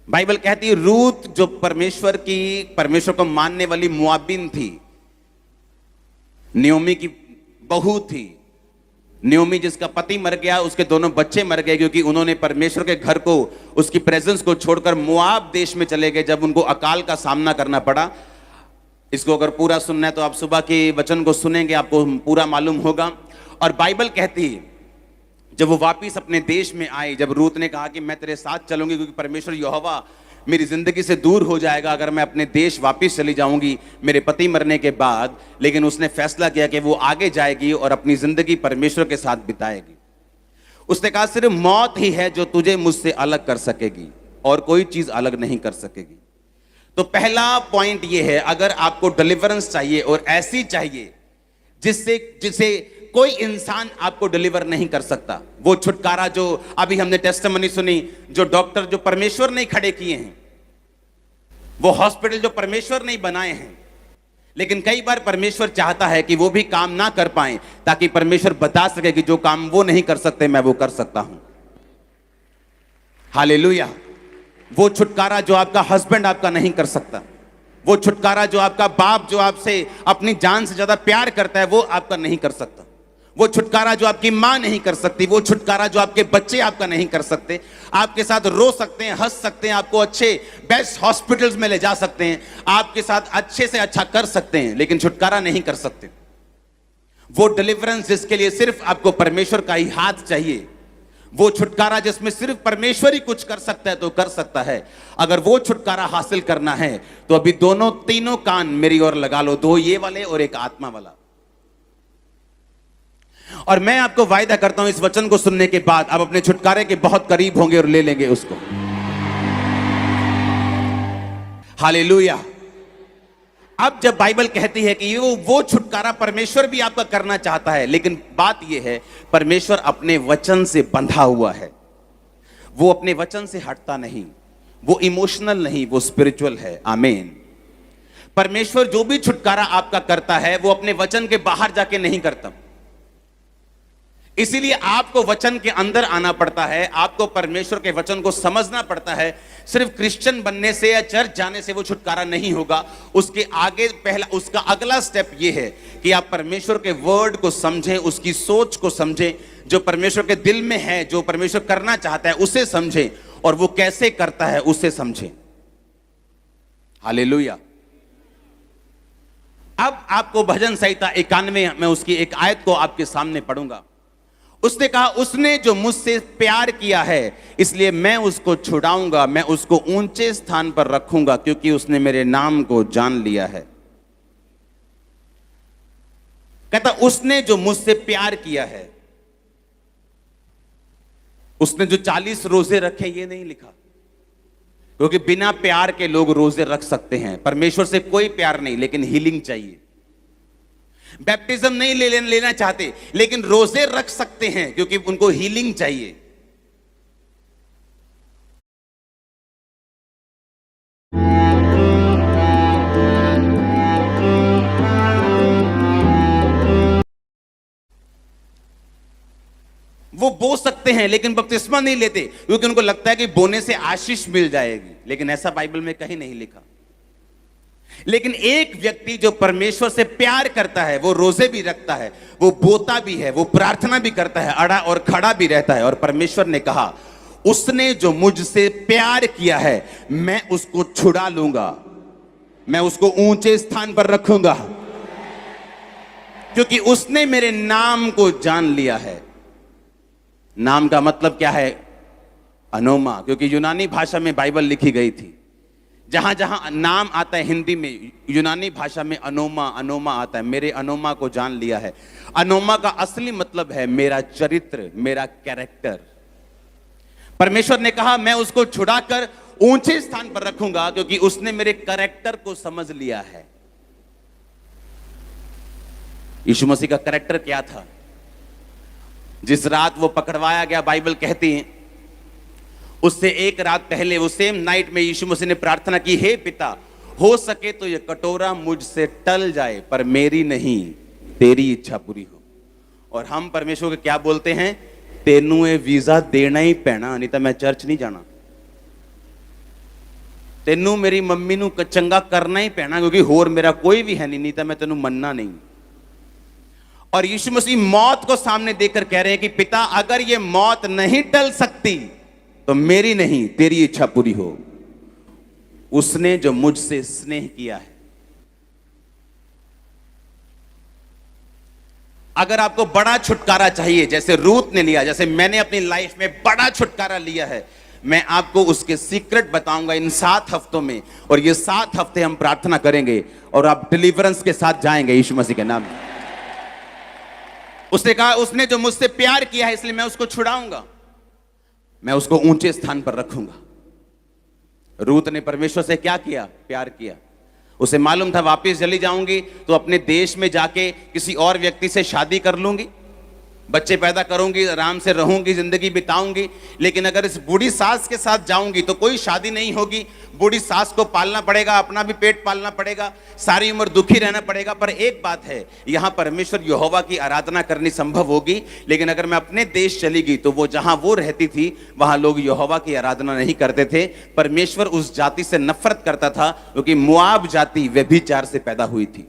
Bible कहती है रूत जो परमेश्वर को मानने वाली मुआबिन थी, नियोमी की बहू थी। नियोमी जिसका पति मर गया, उसके दोनों बच्चे मर गए क्योंकि उन्होंने परमेश्वर के घर को, उसकी प्रेजेंस को छोड़कर मोआब देश में चले गए जब उनको अकाल का सामना करना पड़ा। इसको अगर पूरा सुनना है तो आप सुबह के वचन को सुनेंगे, आपको पूरा मालूम होगा। और बाइबल कहती है जब वो वापिस अपने देश में आई, जब रूत ने कहा कि मैं तेरे साथ चलूंगी क्योंकि परमेश्वर यहोवा मेरी जिंदगी से दूर हो जाएगा अगर मैं अपने देश वापिस चली जाऊंगी मेरे पति मरने के बाद, लेकिन उसने फैसला किया कि वो आगे जाएगी और अपनी जिंदगी परमेश्वर के साथ बिताएगी। उसने कहा सिर्फ मौत ही है जो तुझे मुझसे अलग कर सकेगी और कोई चीज अलग नहीं कर सकेगी। तो पहला पॉइंट ये है, अगर आपको डिलीवरेंस चाहिए और ऐसी चाहिए जिसे कोई इंसान आपको डिलीवर नहीं कर सकता, वो छुटकारा जो अभी हमने टेस्टिमनी सुनी, जो डॉक्टर जो परमेश्वर नहीं खड़े किए हैं, वो हॉस्पिटल जो परमेश्वर नहीं बनाए हैं, लेकिन कई बार परमेश्वर चाहता है कि वो भी काम ना कर पाए ताकि परमेश्वर बता सके कि जो काम वो नहीं कर सकते मैं वो कर सकता हूं। हालेलुया। वो छुटकारा जो आपका हस्बैंड आपका नहीं कर सकता, वो छुटकारा जो आपका बाप जो आपसे अपनी जान से ज्यादा प्यार करता है वो आपका नहीं कर सकता, वो छुटकारा जो आपकी मां नहीं कर सकती, वो छुटकारा जो आपके बच्चे आपका नहीं कर सकते। आपके साथ रो सकते हैं, हंस सकते हैं, आपको अच्छे बेस्ट हॉस्पिटल्स में ले जा सकते हैं, आपके साथ अच्छे से अच्छा कर सकते हैं, लेकिन छुटकारा नहीं कर सकते। वो डिलीवरेंस जिसके लिए सिर्फ आपको परमेश्वर का ही हाथ चाहिए, वो छुटकारा जिसमें सिर्फ परमेश्वर ही कुछ कर सकता है तो कर सकता है। अगर वो छुटकारा हासिल करना है तो अभी तीनों कान मेरी ओर लगा लो, दो ये वाले और एक आत्मा वाला। और मैं आपको वायदा करता हूं इस वचन को सुनने के बाद आप अपने छुटकारे के बहुत करीब होंगे और ले लेंगे उसको। हालेलुया। अब जब बाइबल कहती है कि वो छुटकारा परमेश्वर भी आपका करना चाहता है, लेकिन बात यह है परमेश्वर अपने वचन से बंधा हुआ है, वो अपने वचन से हटता नहीं, वो इमोशनल नहीं, वो स्पिरिचुअल है। आमीन। परमेश्वर जो भी छुटकारा आपका करता है वो अपने वचन के बाहर जाके नहीं करता, इसीलिए आपको वचन के अंदर आना पड़ता है, आपको परमेश्वर के वचन को समझना पड़ता है। सिर्फ क्रिश्चियन बनने से या चर्च जाने से वो छुटकारा नहीं होगा, उसके आगे उसका अगला स्टेप ये है कि आप परमेश्वर के वर्ड को समझें, उसकी सोच को समझें, जो परमेश्वर के दिल में है, जो परमेश्वर करना चाहता है उसे समझें, और वो कैसे करता है उसे समझें। हालेलुया। अब आपको भजन संहिता 91 में उसकी एक आयत को आपके सामने पढ़ूंगा। उसने कहा उसने जो मुझसे प्यार किया है इसलिए मैं उसको छुड़ाऊंगा, मैं उसको ऊंचे स्थान पर रखूंगा क्योंकि उसने मेरे नाम को जान लिया है। कहता उसने जो मुझसे प्यार किया है, उसने जो 40 रोजे रखे ये नहीं लिखा, क्योंकि बिना प्यार के लोग रोजे रख सकते हैं। परमेश्वर से कोई प्यार नहीं, लेकिन हीलिंग चाहिए। बैप्टिज्म नहीं लेना चाहते, लेकिन रोजे रख सकते हैं क्योंकि उनको हीलिंग चाहिए। वो बो सकते हैं लेकिन बपतिस्मा नहीं लेते क्योंकि उनको लगता है कि बोने से आशीष मिल जाएगी, लेकिन ऐसा बाइबल में कहीं नहीं लिखा। लेकिन एक व्यक्ति जो परमेश्वर से प्यार करता है वो रोजे भी रखता है, वो बोता भी है, वो प्रार्थना भी करता है, अड़ा और खड़ा भी रहता है। और परमेश्वर ने कहा उसने जो मुझसे प्यार किया है मैं उसको छुड़ा लूंगा, मैं उसको ऊंचे स्थान पर रखूंगा क्योंकि उसने मेरे नाम को जान लिया है। नाम का मतलब क्या है? अनोमा, क्योंकि यूनानी भाषा में बाइबल लिखी गई थी। जहां जहां नाम आता है हिंदी में, यूनानी भाषा में अनोमा आता है। मेरे अनोमा को जान लिया है। अनोमा का असली मतलब है मेरा चरित्र, मेरा कैरेक्टर। परमेश्वर ने कहा मैं उसको छुड़ाकर ऊंचे स्थान पर रखूंगा क्योंकि उसने मेरे कैरेक्टर को समझ लिया है। यीशु मसीह का कैरेक्टर क्या था? जिस रात वो पकड़वाया गया, बाइबल कहती है उससे एक रात पहले, वो सेम नाइट में यीशु मसीह ने प्रार्थना की, हे पिता हो सके तो ये कटोरा मुझसे टल जाए पर मेरी नहीं तेरी इच्छा पूरी हो। और हम परमेश्वर को क्या बोलते हैं? तेनू ये वीजा देना ही पैना, नहीं तो मैं चर्च नहीं जाना। तेनू मेरी मम्मी नू चंगा करना ही पैना, क्योंकि होर मेरा कोई भी है नहीं, तो मैं तेनू मनना नहीं। और यीशु मसीह मौत को सामने देखकर कह रहे हैं कि पिता, अगर ये मौत नहीं टल सकती तो मेरी नहीं तेरी इच्छा पूरी हो। उसने जो मुझसे स्नेह किया है। अगर आपको बड़ा छुटकारा चाहिए, जैसे रूत ने लिया, जैसे मैंने अपनी लाइफ में बड़ा छुटकारा लिया है, मैं आपको उसके सीक्रेट बताऊंगा इन 7 हफ्तों में। और ये 7 हफ्ते हम प्रार्थना करेंगे और आप डिलीवरेंस के साथ जाएंगे यीशु मसीह के नाम में। उसने कहा, उसने जो मुझसे प्यार किया है इसलिए मैं उसको छुड़ाऊंगा, मैं उसको ऊंचे स्थान पर रखूंगा। रूत ने परमेश्वर से क्या किया? प्यार किया। उसे मालूम था वापस चली जाऊंगी तो अपने देश में जाके किसी और व्यक्ति से शादी कर लूंगी, बच्चे पैदा करूंगी, आराम से रहूंगी, जिंदगी बिताऊंगी। लेकिन अगर इस बूढ़ी सास के साथ जाऊंगी तो कोई शादी नहीं होगी, बूढ़ी सास को पालना पड़ेगा, अपना भी पेट पालना पड़ेगा, सारी उम्र दुखी रहना पड़ेगा। पर एक बात है, यहां परमेश्वर यहोवा की आराधना करनी संभव होगी। लेकिन अगर मैं अपने देश चली गई तो वो जहां वो रहती थी वहां लोग यहोवा की आराधना नहीं करते थे। परमेश्वर उस जाति से नफरत करता था, क्योंकि मोआब जाति व्यभिचार से पैदा हुई थी।